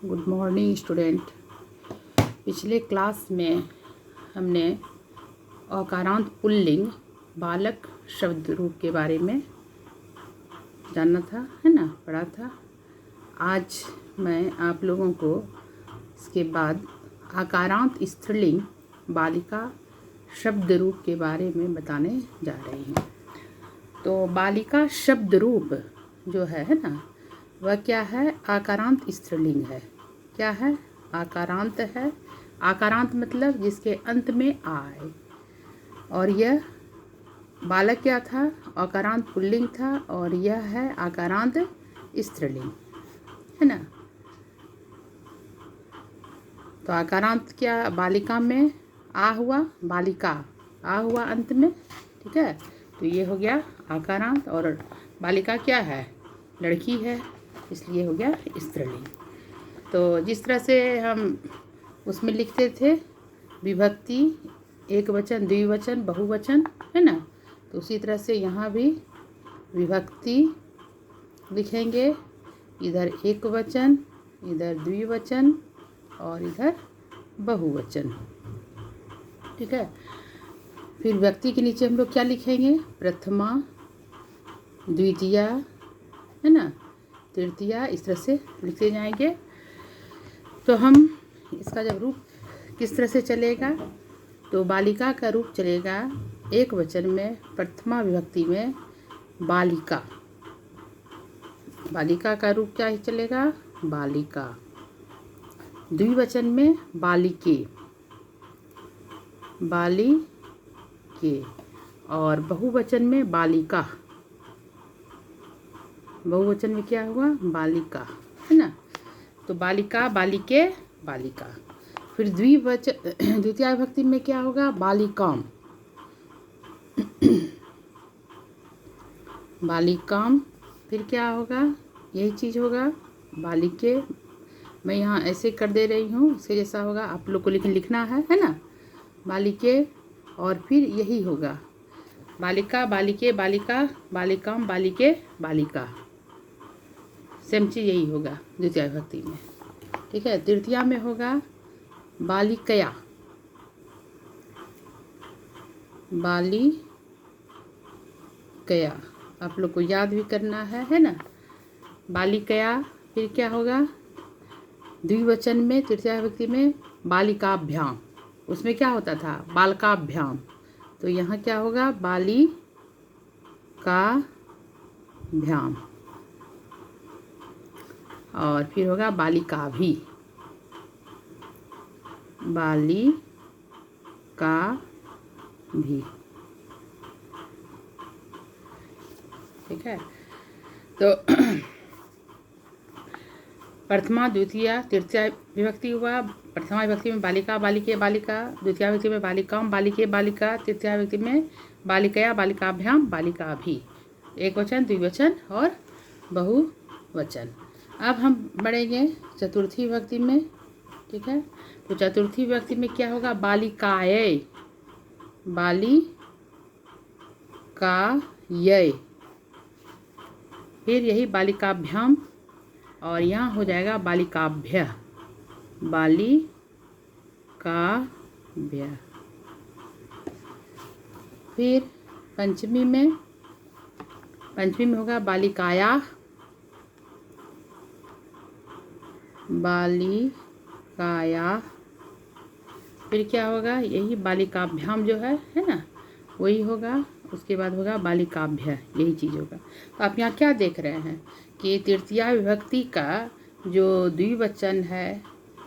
Good morning student. पिछले class में हमने अकारांत पुल्लिंग बालक शब्द रूप के बारे में जाना था, है ना, पढ़ा था। आज मैं आप लोगों को इसके बाद आकारांत स्त्रीलिंग बालिका शब्द रूप के बारे में बताने जा रही हूँ। तो बालिका शब्द रूप जो है ना, वह क्या है? आकारांत स्त्रीलिंग है। क्या है? आकारांत है। आकारांत मतलब जिसके अंत में आ आए। और यह बालक क्या था? आकारांत पुल्लिंग था। और यह है आकारांत स्त्रीलिंग, है ना। तो आकारांत क्या? बालिका में आ हुआ, बालिका आ हुआ अंत में, ठीक है। तो ये हो गया आकारांत। और बालिका क्या है? लड़की है, इसलिए हो गया स्त्रीलिंग। तो जिस तरह से हम उसमें लिखते थे विभक्ति, एक वचन, द्विवचन, बहुवचन, है ना, तो उसी तरह से यहाँ भी विभक्ति लिखेंगे। इधर एक वचन, इधर द्विवचन और इधर बहुवचन, ठीक है। फिर व्यक्ति के नीचे हम लोग क्या लिखेंगे? प्रथमा, द्वितीया, है ना, तृतीया, इस तरह से लिखते जाएंगे। तो हम इसका जब रूप किस तरह से चलेगा, तो बालिका का रूप चलेगा एक वचन में प्रथमा विभक्ति में बालिका। बालिका का रूप क्या चलेगा? बालिका। द्विवचन में बालिके, बालिके। और बहुवचन में बालिका। बहुवचन में क्या हुआ? बालिका, है ना। तो बालिका, बालिके, बालिका। फिर द्विवचन द्वितीय विभक्ति में क्या होगा? बालिकाम, बालिकाम। फिर क्या होगा? यही चीज़ होगा, बालिके। मैं यहाँ ऐसे कर दे रही हूँ, इसके जैसा होगा, आप लोग को लिखना है ना, बालिके। और फिर यही होगा बालिका, बालिके, बालिका, बालिकाम, बालिके, बालिका। सेम चीज़ यही होगा द्वितीय विभक्ति में, ठीक है। तृतीया में होगा बालिकया, बालिकया। आप लोग को याद भी करना है ना, बालिकया। फिर क्या होगा? द्विवचन में तृतीय विभक्ति में बालिकाभ्याम। उसमें क्या होता था? बालकाभ्याम। तो यहाँ क्या होगा? बालिकाभ्याम। और फिर होगा बालिका भी, बालिका भी, ठीक है। तो प्रथमा, द्वितीय, तृतीय विभक्ति हुआ। प्रथमा विभक्ति में बालिका, बालिके, बालिका। द्वितीय विभक्ति में बालिकाम, बालिके, बालिका। तृतीय विभक्ति में बालिकया, बालिकाभ्याम, बालिका भी। एक वचन, द्विवचन और बहुवचन। अब हम बढ़ेंगे चतुर्थी विभक्ति में, ठीक है। तो चतुर्थी विभक्ति में क्या होगा? बालिकाये, बालिकाये। फिर यही बालिकाभ्याम। और यहाँ हो जाएगा बालिकाभ्य, बालिकाभ्य। फिर पंचमी में होगा बालिकाया, बालिकाया। फिर क्या होगा? यही बालिकाभ्याम जो है ना, वही होगा। उसके बाद होगा बालिकाभ्य, यही चीज़ होगा। तो आप यहाँ क्या देख रहे हैं कि तृतीया विभक्ति का जो द्विवचन है,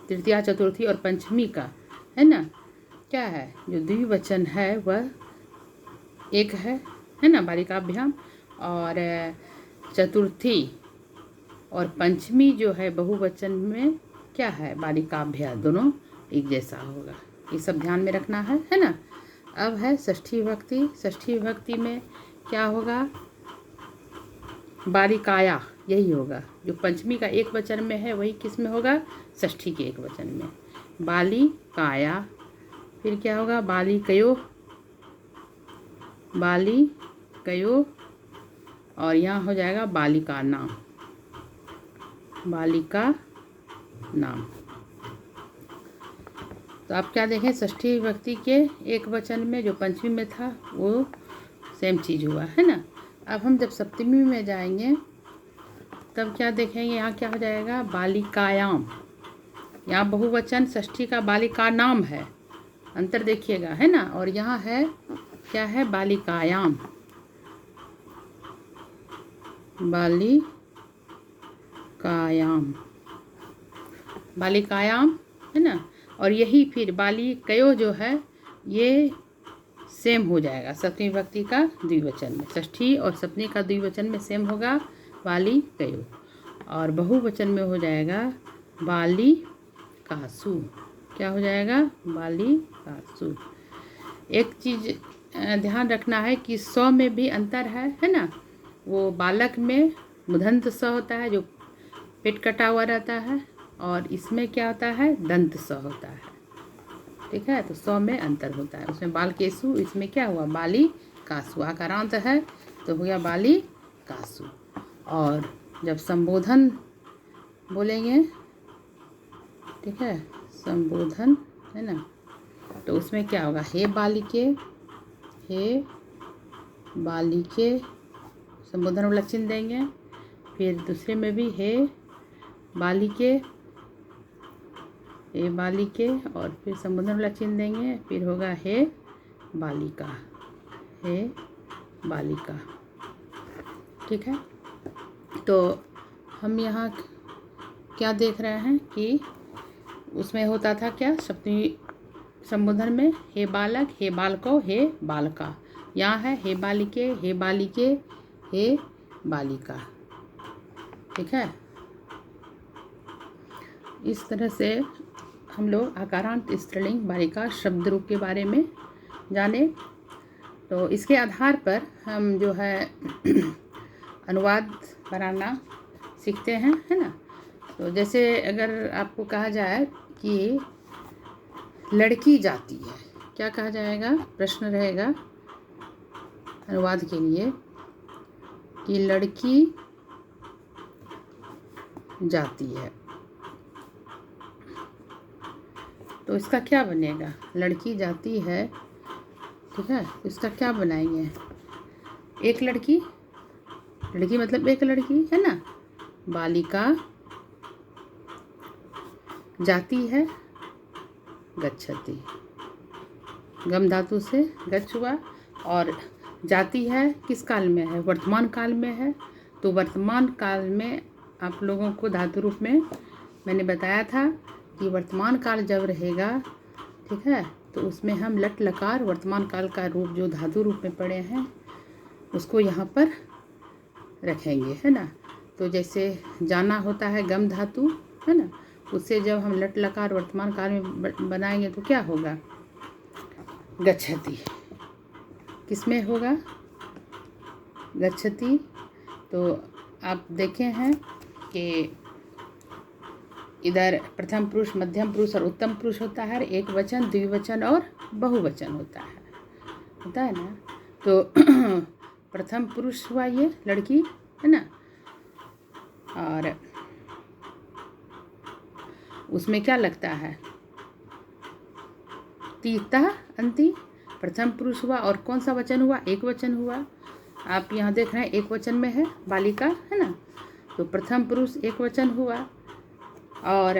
तृतीया, चतुर्थी और पंचमी का, है ना, क्या है? जो द्विवचन है वह एक है ना, बालिकाभ्याम। और चतुर्थी और पंचमी जो है बहुवचन में क्या है? बालिकाभ्य। दोनों एक जैसा होगा, ये सब ध्यान में रखना है ना। अब है षष्ठी विभक्ति। षष्ठी विभक्ति में क्या होगा? बालिकाया, यही होगा। जो पंचमी का एक वचन में है वही किस में होगा? षष्ठी के एक वचन में, बालिकाया। फिर क्या होगा? बालिकयो, बालिकयो। और यहाँ हो जाएगा बालिका नाम, बालिका नाम। तो आप क्या देखें, षष्ठी विभक्ति के एक वचन में जो पंचमी में था वो सेम चीज़ हुआ है ना। अब हम जब सप्तमी में जाएंगे तब क्या देखेंगे, यहाँ क्या हो जाएगा, बालिकायाम। यहाँ बहुवचन षष्ठी का बालिका नाम है, अंतर देखिएगा है ना। और यहाँ है क्या है, बालिकायाम, बालिकायाम, बालिकायाम है ना। और यही फिर बालिकयो जो है ये सेम हो जाएगा सप्तमी विभक्ति का द्विवचन में। षष्ठी और सप्तमी का द्विवचन में सेम होगा बालिकयो, और बहुवचन में हो जाएगा बालिकासु। क्या हो जाएगा, बालिकासु। एक चीज़ ध्यान रखना है कि सौ में भी अंतर है ना। वो बालक में मुधंत स होता है जो पेट कटा हुआ रहता है, और इसमें क्या होता है, दंत स होता है। ठीक है, तो सौ में अंतर होता है, उसमें बालकेसु, इसमें क्या हुआ, बालिकासु। आकारांत है तो हो गया बालिकासु। और जब संबोधन बोलेंगे, ठीक है, संबोधन है ना, तो उसमें क्या होगा, हे बालिके, हे बालिके, संबोधन वाला चिन्ह देंगे। फिर दूसरे में भी हे बालिके, हे बालिके, और फिर संबोधन वाला चिन्ह देंगे। फिर होगा हे बालिका, हे बालिका। ठीक है, तो हम यहाँ क्या देख रहे हैं कि उसमें होता था क्या, सप्तमी संबोधन में हे बालक, हे बालको, हे बालका। यहाँ है हे बालिके, हे बालिके, हे बालिका। ठीक है, इस तरह से हम लोग आकारांत स्त्रीलिंग बालिका शब्द रूप के बारे में जाने। तो इसके आधार पर हम जो है अनुवाद बनाना सीखते हैं, है ना। तो जैसे अगर आपको कहा जाए कि लड़की जाती है, क्या कहा जाएगा, प्रश्न रहेगा अनुवाद के लिए कि लड़की जाती है, तो इसका क्या बनेगा, लड़की जाती है। ठीक है, तो इसका क्या बनाएंगे, एक लड़की, लड़की मतलब एक लड़की है ना, बालिका जाती है, गच्छति, गम धातु से गच्छ हुआ, और जाती है किस काल में है, वर्तमान काल में है। तो वर्तमान काल में आप लोगों को धातु रूप में मैंने बताया था कि वर्तमान काल जब रहेगा, ठीक है, तो उसमें हम लट लकार वर्तमान काल का रूप जो धातु रूप में पढ़े हैं उसको यहाँ पर रखेंगे, है ना। तो जैसे जाना होता है गम धातु, है ना, उससे जब हम लट लकार वर्तमान काल में बनाएंगे तो क्या होगा, गच्छति। किसमें होगा, गच्छति। तो आप देखे हैं कि इधर प्रथम पुरुष, मध्यम पुरुष और उत्तम पुरुष होता है, एक वचन, द्विवचन और बहुवचन होता है ना। तो प्रथम पुरुष हुआ ये लड़की, है ना, और उसमें क्या लगता है, तीता अंति, प्रथम पुरुष हुआ, और कौन सा वचन हुआ, एक वचन हुआ। आप यहाँ देख रहे हैं एक वचन में है बालिका, है ना, तो प्रथम पुरुष एक वचन हुआ, और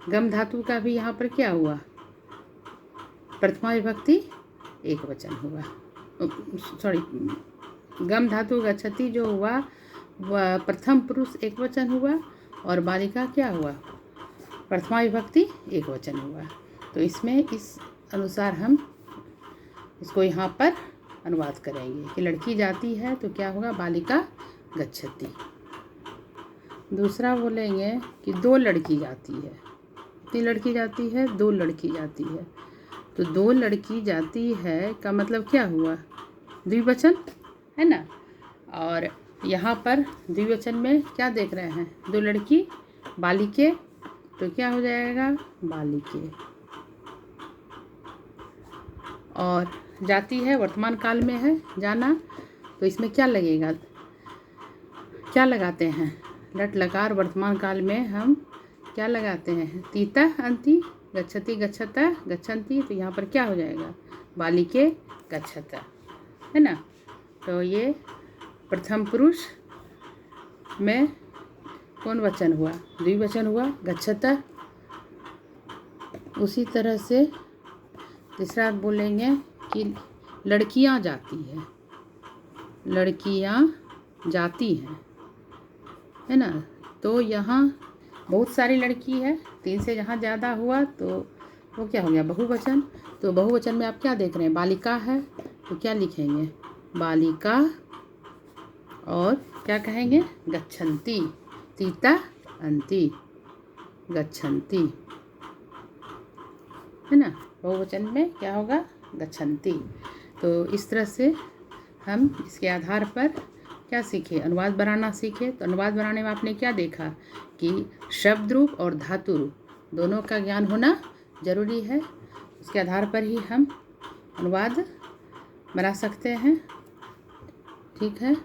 गम धातु का भी यहाँ पर क्या हुआ, प्रथमा विभक्ति एक वचन हुआ। सॉरी, गम धातु गच्छति जो हुआ वह प्रथम पुरुष एक वचन हुआ, और बालिका क्या हुआ, प्रथमा विभक्ति एक वचन हुआ। तो इसमें इस अनुसार हम इसको यहाँ पर अनुवाद करेंगे कि लड़की जाती है तो क्या होगा, बालिका गच्छति। दूसरा बोलेंगे कि दो लड़की जाती है, कितनी लड़की जाती है, दो लड़की जाती है। तो दो लड़की जाती है का मतलब क्या हुआ, द्विवचन, है ना। और यहाँ पर द्विवचन में क्या देख रहे हैं, दो लड़की बालिके, तो क्या हो जाएगा, बालिके। और जाती है वर्तमान काल में है जाना, तो इसमें क्या लगेगा, क्या लगाते हैं, लट लकार वर्तमान काल में हम क्या लगाते हैं, तीता अंति, गच्छति गच्छता गच्छन्ति, तो यहाँ पर क्या हो जाएगा, बालिके गच्छता, है ना। तो ये प्रथम पुरुष में कौन वचन हुआ, द्विवचन हुआ, गच्छता। उसी तरह से तीसरा बोलेंगे कि लड़कियां जाती है, लड़कियां जाती हैं, है ना। तो यहाँ बहुत सारी लड़की है, 3 से जहाँ ज़्यादा हुआ तो वो क्या हो गया, बहुवचन। तो बहुवचन में आप क्या देख रहे हैं, बालिका है, तो क्या लिखेंगे, बालिका, और क्या कहेंगे, गच्छन्ति, तीता अंति, गच्छन्ति, है ना। बहुवचन में क्या होगा, गच्छन्ति। तो इस तरह से हम इसके आधार पर क्या सीखे, अनुवाद बनाना सीखे। तो अनुवाद बनाने में आपने क्या देखा कि शब्द रूप और धातु रूप दोनों का ज्ञान होना जरूरी है। इसके आधार पर ही हम अनुवाद बना सकते हैं, ठीक है।